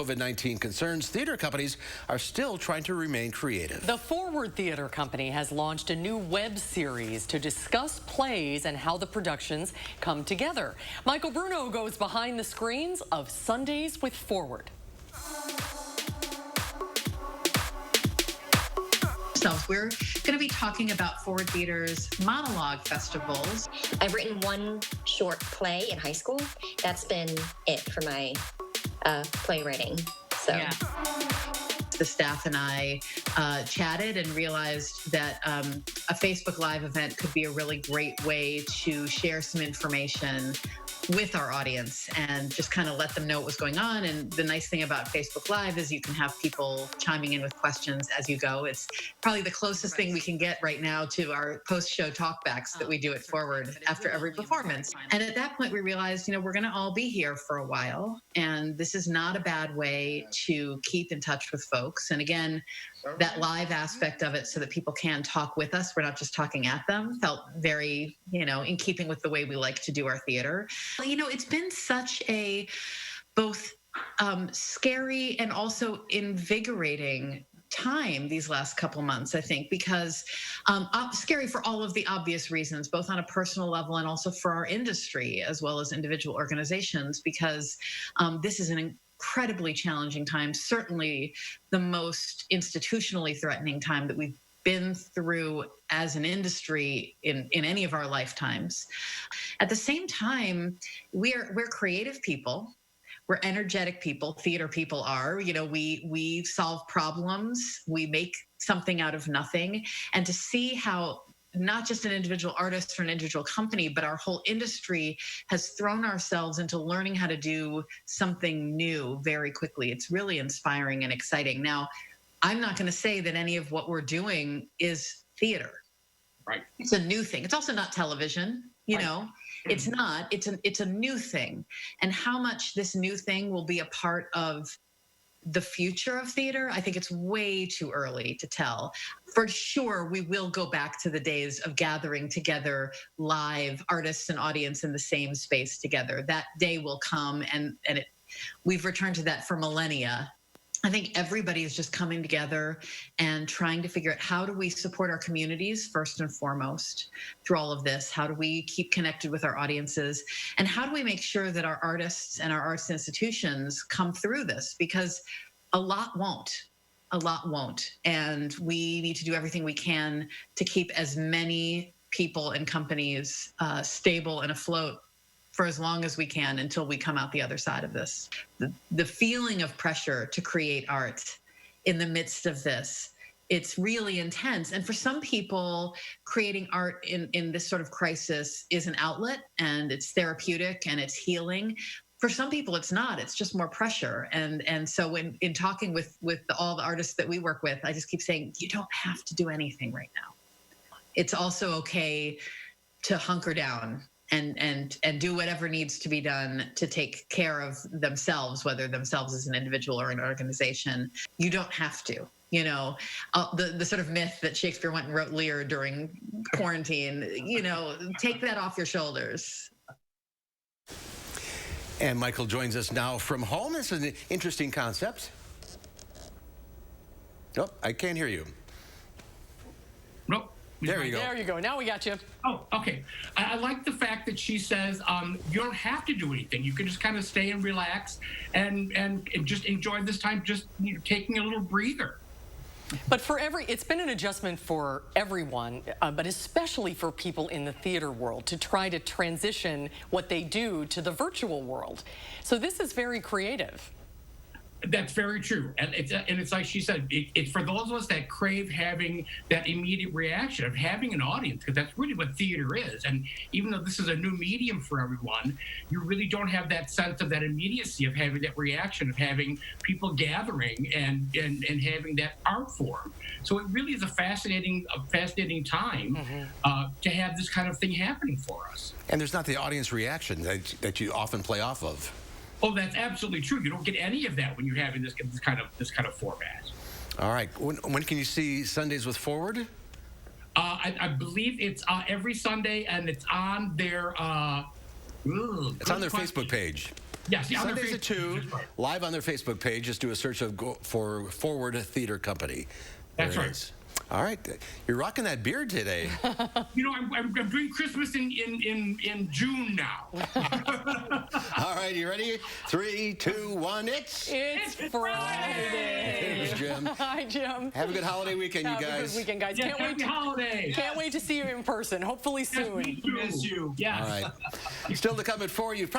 COVID-19 concerns, theater companies are still trying to remain creative. The Forward Theater Company has launched a new web series to discuss plays and how the productions come together. Michael Bruno goes behind the screens of Sundays with Forward. We're going to be talking about Forward Theater's monologue festivals. I've written one short play in high school. That's been it for my playwriting. So. Yeah. The staff and I chatted and realized that a Facebook Live event could be a really great way to share some information with our audience and just kind of let them know what was going on. And the nice thing about Facebook Live is you can have people chiming in with questions as you go. It's probably the closest thing we can get right now to our post-show talkbacks that we do at Forward after every performance. And at that point, we realized, we're going to all be here for a while. And this is not a bad way to keep in touch with folks. And again, that live aspect of it so that people can talk with us, we're not just talking at them, felt very, in keeping with the way we like to do our theater. It's been such a both scary and also invigorating time these last couple months, I think, because scary for all of the obvious reasons, both on a personal level and also for our industry as well as individual organizations, because this is an incredibly challenging time, certainly the most institutionally threatening time that we've been through as an industry in any of our lifetimes. At the same time, we're creative people. We're energetic people. Theater people are. We solve problems. We make something out of nothing. And to see how not just an individual artist or an individual company, but our whole industry has thrown ourselves into learning how to do something new very quickly. It's really inspiring and exciting. Now, I'm not going to say that any of what we're doing is theater. Right. It's a new thing. It's also not television, Right. It's not. It's a new thing. And how much this new thing will be a part of the future of theater, I think it's way too early to tell. For sure, we will go back to the days of gathering together live artists and audience in the same space together. That day will come, and we've returned to that for millennia. I think everybody is just coming together and trying to figure out how do we support our communities first and foremost through all of this? How do we keep connected with our audiences? And how do we make sure that our artists and our arts institutions come through this? Because a lot won't. And we need to do everything we can to keep as many people and companies stable and afloat for as long as we can until we come out the other side of this. The feeling of pressure to create art in the midst of this, it's really intense. And for some people, creating art in this sort of crisis is an outlet, and it's therapeutic and it's healing. For some people, it's not. It's just more pressure. And so in talking with all the artists that we work with, I just keep saying, you don't have to do anything right now. It's also okay to hunker down and do whatever needs to be done to take care of themselves, whether themselves as an individual or an organization. You don't have to. The sort of myth that Shakespeare went and wrote Lear during quarantine, take that off your shoulders. And Michael joins us now from home. This is an interesting concept. Oh, I can't hear you. Nope. There you go. There you go. Now we got you. Oh, okay. I like the fact that she says you don't have to do anything. You can just kind of stay and relax and just enjoy this time, just taking a little breather. But it's been an adjustment for everyone, but especially for people in the theater world to try to transition what they do to the virtual world. So this is very creative. That's very true, and it's like she said. It's for those of us that crave having that immediate reaction of having an audience, because that's really what theater is. And even though this is a new medium for everyone, you really don't have that sense of that immediacy of having that reaction of having people gathering and having that art form. So it really is a fascinating time to have this kind of thing happening for us. And there's not the audience reaction that you often play off of. Oh, that's absolutely true. You don't get any of that when you're having this kind of format. All right. When can you see Sundays with Forward? I believe it's every Sunday, and it's on their. It's on their Facebook page. Yes, yeah, on their Sundays at 2, That's right. live on their Facebook page. Just do a search for Forward Theater Company. That's There it right. is. All right. You're rocking that beard today. You know, I'm doing Christmas in June now. All right, you ready? 3, 2, 1, It's Friday. Friday. There's Jim. Hi, Jim. Have a good holiday weekend, you Have a guys. good weekend, guys. Yes, happy holidays. Can't wait to see you in person. Hopefully Yes, soon. me too. Miss you. Yes. All right. Still to come at 4, you've probably